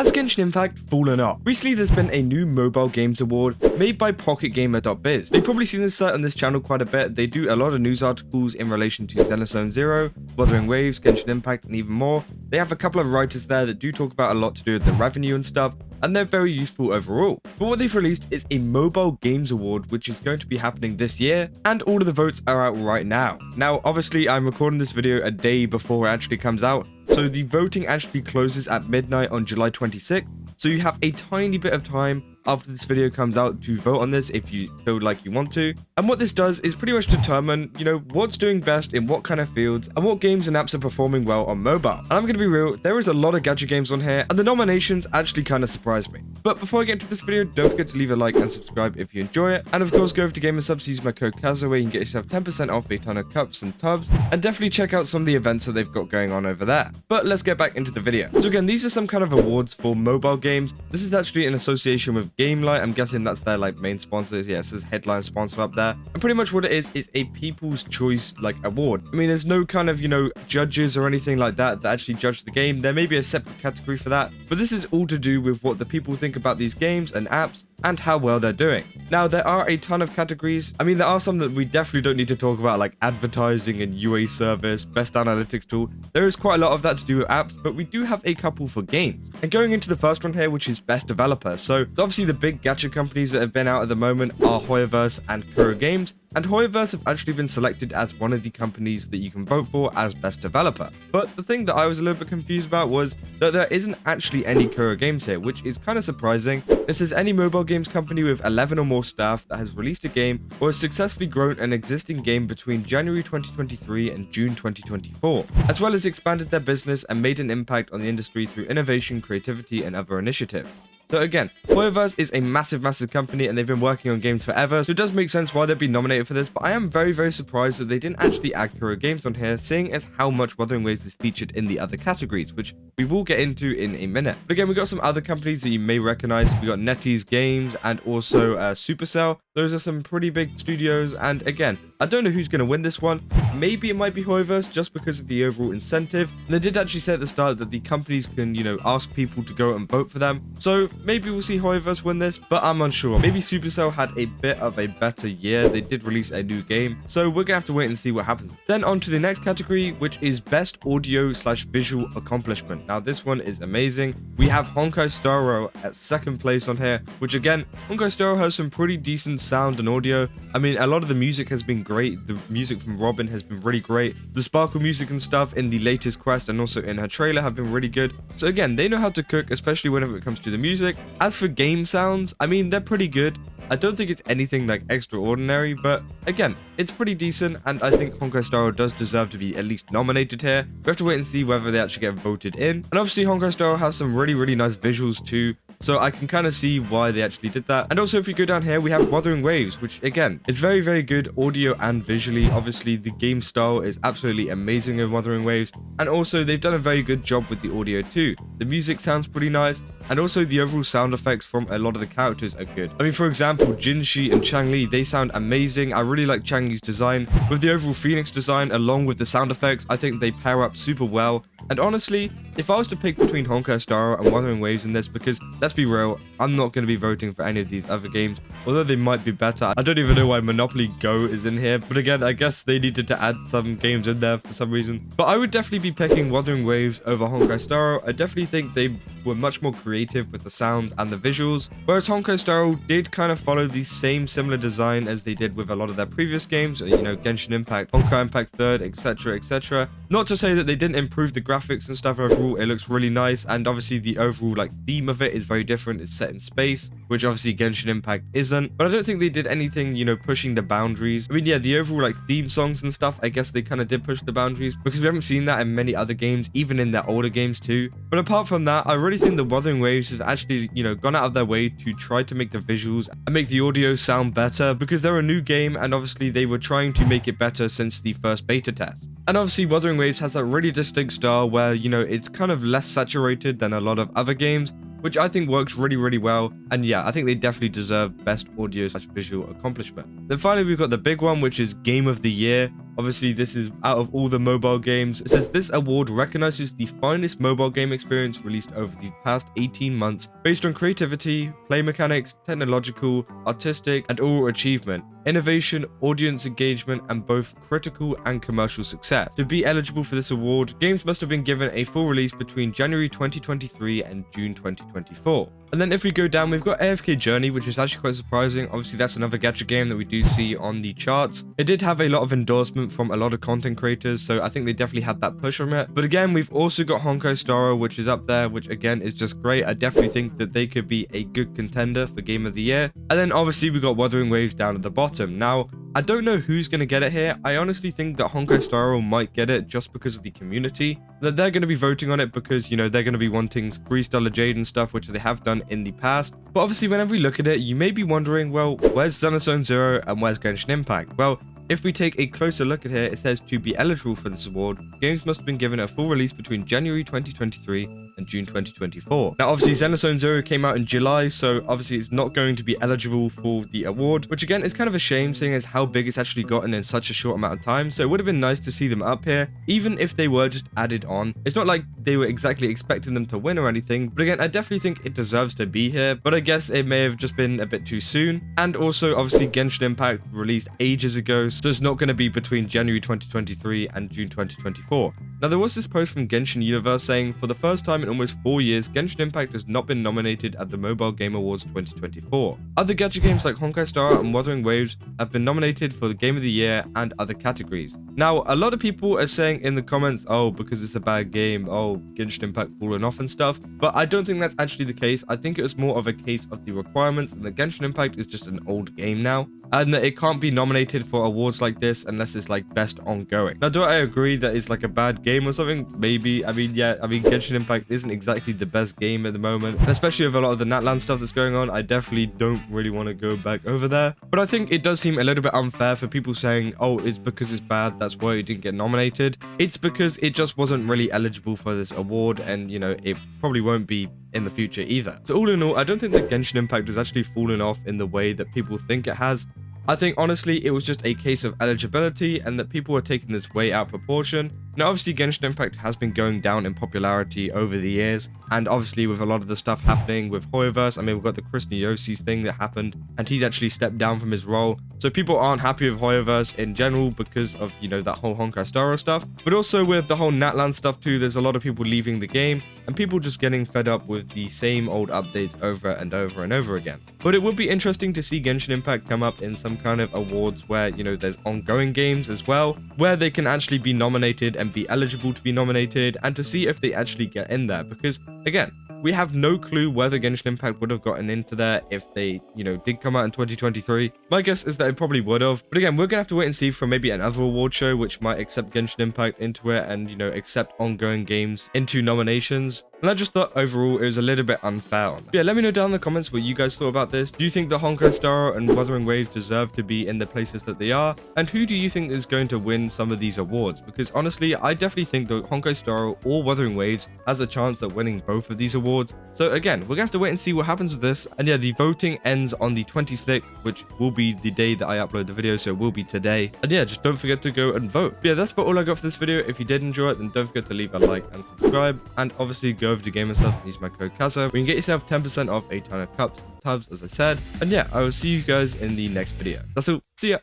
Has Genshin Impact fallen off? Recently there's been a new mobile games award made by PocketGamer.biz. They've probably seen this site on this channel quite a bit. They do a lot of news articles in relation to Zenithzone Zero, Wuthering Waves, Genshin Impact, and even more. They have a couple of writers there that do talk about a lot to do with the revenue and stuff, and they're very useful overall. But what they've released is a mobile games award, which is going to be happening this year, and all of the votes are out right now. Now, obviously, I'm recording this video a day before it actually comes out, so the voting actually closes at midnight on July 26th, so you have a tiny bit of time after this video comes out to vote on this if you feel like you want to. And what this does is pretty much determine, what's doing best in what kind of fields and what games and apps are performing well on mobile. And I'm going to be real, there is a lot of gacha games on here and the nominations actually kind of surprised me. But before I get into this video, don't forget to leave a like and subscribe if you enjoy it. And of course, go over to Gamersubs, use my code KAZO where you can get yourself 10% off a ton of cups and tubs. And definitely check out some of the events that they've got going on over there. But let's get back into the video. So again, these are some kind of awards for mobile games. This is actually in association with Gamelight. I'm guessing that's their main sponsor. Yeah, it says headline sponsor up there. And pretty much what it is a People's Choice award. I mean, there's no kind of, judges or anything like that actually judge the game. There may be a separate category for that, but this is all to do with what the people think about these games and apps and how well they're doing. Now, there are a ton of categories. I mean, there are some that we definitely don't need to talk about, like advertising and UA service, best analytics tool. There is quite a lot of that to do with apps, but we do have a couple for games. And going into the first one here, which is best developer. So obviously the big gacha companies that have been out at the moment are Hoyoverse and Kuro Games. And Hoyoverse have actually been selected as one of the companies that you can vote for as best developer. But the thing that I was a little bit confused about was that there isn't actually any Kuro Games here, which is kind of surprising. It says any mobile games company with 11 or more staff that has released a game or has successfully grown an existing game between January 2023 and June 2024, as well as expanded their business and made an impact on the industry through innovation, creativity, and other initiatives. So again, Hoyoverse is a massive company and they've been working on games forever, so it does make sense why they'd be nominated for this, but I am very surprised that they didn't actually add Kuro Games on here, seeing as how much Wuthering Waves is featured in the other categories, which we will get into in a minute. But again, we got some other companies that you may recognize. We got NetEase Games and also Supercell. Those are some pretty big studios, and again, I don't know who's going to win this one. Maybe it might be Hoyoverse just because of the overall incentive. And they did actually say at the start that the companies can, ask people to go and vote for them. So maybe we'll see Hoyoverse win this, but I'm unsure. Maybe Supercell had a bit of a better year. They did release a new game, so we're gonna have to wait and see what happens. Then on to the next category, which is best audio/visual accomplishment. Now this one is amazing. We have Honkai Star Rail at second place on here, which again, Honkai Star Rail has some pretty decent sound and audio. I mean, a lot of the music has been great. The music from Robin has been really great. The sparkle music and stuff in the latest quest and also in her trailer have been really good. So again, they know how to cook, especially whenever it comes to the music. As for game sounds, I mean, they're pretty good. I don't think it's anything extraordinary, but again, it's pretty decent, and I think Honkai Star Rail does deserve to be at least nominated here. We have to wait and see whether they actually get voted in. And obviously Honkai Star Rail has some really nice visuals too, so I can kind of see why they actually did that. And also if we go down here, we have Wuthering Waves, which again, is very good audio and visually. Obviously the game style is absolutely amazing in Wuthering Waves, and also they've done a very good job with the audio too. The music sounds pretty nice, and also the overall sound effects from a lot of the characters are good. I mean, for example, Jinshi and Changli, they sound amazing. I really like Changli's design. With the overall Phoenix design along with the sound effects, I think they pair up super well. And honestly, if I was to pick between Honkai Star Rail and Wuthering Waves in this, because let's be real, I'm not going to be voting for any of these other games, although they might be better. I don't even know why Monopoly Go is in here, but again, I guess they needed to add some games in there for some reason. But I would definitely be picking Wuthering Waves over Honkai Star Rail. I definitely think they were much more creative with the sounds and the visuals, whereas Honkai Star Rail did kind of follow the same similar design as they did with a lot of their previous games, Genshin Impact, Honkai Impact 3rd, etc. Not to say that they didn't improve the graphics and stuff overall. It looks really nice, and obviously the overall theme of it is very different. It's set in space, which obviously Genshin Impact isn't, but I don't think they did anything, pushing the boundaries. I mean, yeah, the overall theme songs and stuff, I guess they kind of did push the boundaries, because we haven't seen that in many other games, even in their older games too. But apart from that, I really think the Wuthering Waves has actually, gone out of their way to try to make the visuals and make the audio sound better, because they're a new game, and obviously they were trying to make it better since the first beta test. And obviously Wuthering Waves has a really distinct style where, it's kind of less saturated than a lot of other games, which I think works really well. And yeah, I think they definitely deserve best audio/visual accomplishment. Then finally, we've got the big one, which is Game of the Year. Obviously, this is out of all the mobile games. It says this award recognizes the finest mobile game experience released over the past 18 months based on creativity, play mechanics, technological, artistic, and overall achievement, innovation, audience engagement, and both critical and commercial success. To be eligible for this award, games must have been given a full release between January 2023 and June 2024. And then if we go down, we've got AFK Journey, which is actually quite surprising. Obviously, that's another gacha game that we do see on the charts. It did have a lot of endorsement from a lot of content creators, so I think they definitely had that push from it. But again, we've also got Honkai Star Rail, which is up there, which again is just great. I definitely think that they could be a good contender for Game of the Year. And then obviously we got Wuthering Waves down at the bottom. Now, I don't know who's going to get it here. I honestly think that Honkai Star Rail might get it just because of the community. That they're going to be voting on it because, you know, they're going to be wanting 3-star Jade and stuff, which they have done in the past. But obviously, whenever we look at it, you may be wondering, well, where's Xenozone Zero and where's Genshin Impact? Well, if we take a closer look at here, it says to be eligible for this award, games must have been given a full release between January 2023 and June 2024. Now, obviously, Xenozone Zero came out in July, so obviously it's not going to be eligible for the award, which again is kind of a shame, seeing as how big it's actually gotten in such a short amount of time. So it would have been nice to see them up here, even if they were just added on. It's not like they were exactly expecting them to win or anything, but again, I definitely think it deserves to be here, but I guess it may have just been a bit too soon. And also, obviously, Genshin Impact released ages ago, so it's not going to be between January 2023 and June 2024. Now, there was this post from Genshin Universe saying, for the first time in almost 4 years, Genshin Impact has not been nominated at the Mobile Game Awards 2024. Other gacha games like Honkai Star and Wuthering Waves have been nominated for the Game of the Year and other categories. Now, a lot of people are saying in the comments, oh, because it's a bad game, oh, Genshin Impact fallen off and stuff, but I don't think that's actually the case. I think it was more of a case of the requirements, and that Genshin Impact is just an old game now, and that it can't be nominated for awards like this unless it's like best ongoing. Now, do I agree that it's like a bad game or something? Maybe. I mean, yeah, Genshin Impact isn't exactly the best game at the moment, and especially with a lot of the Natlan stuff that's going on, I definitely don't really want to go back over there. But I think it does seem a little bit unfair for people saying, oh, it's because it's bad, that's why it didn't get nominated. It's because it just wasn't really eligible for this award, and, you know, it probably won't be in the future either. So all in all, I don't think that Genshin Impact has actually fallen off in the way that people think it has. I think honestly it was just a case of eligibility and that people were taking this way out of proportion. Now obviously Genshin Impact has been going down in popularity over the years, and obviously with a lot of the stuff happening with Hoyoverse, I mean we've got the Chris Niyosis thing that happened and he's actually stepped down from his role. So people aren't happy with Hoyoverse in general because of, you know, that whole Honkai Star Rail stuff. But also with the whole Natlan stuff too, there's a lot of people leaving the game and people just getting fed up with the same old updates over and over and over again. But it would be interesting to see Genshin Impact come up in some kind of awards where, you know, there's ongoing games as well, where they can actually be nominated and be eligible to be nominated, and to see if they actually get in there. Because again, we have no clue whether Genshin Impact would have gotten into there if they, you know, did come out in 2023. My guess is that it probably would have. But again, we're going to have to wait and see for maybe another award show which might accept Genshin Impact into it and, you know, accept ongoing games into nominations. And I just thought overall it was a little bit unfair on that. Yeah, let me know down in the comments what you guys thought about this. Do you think the Honkai Star and Wuthering Waves deserve to be in the places that they are? And who do you think is going to win some of these awards? Because honestly, I definitely think that Honkai Star or Wuthering Waves has a chance at winning both of these awards. So again, we're gonna have to wait and see what happens with this. And yeah, the voting ends on the 26th, which will be the day that I upload the video, so it will be today. And yeah, just don't forget to go and vote. But yeah, that's about all I got for this video. If you did enjoy it, then don't forget to leave a like and subscribe. And obviously go over to Game and Stuff and use my code KAZA, where you can get yourself 10% off a ton of cups and tubs, as I said. And yeah, I will see you guys in the next video. That's all. See ya.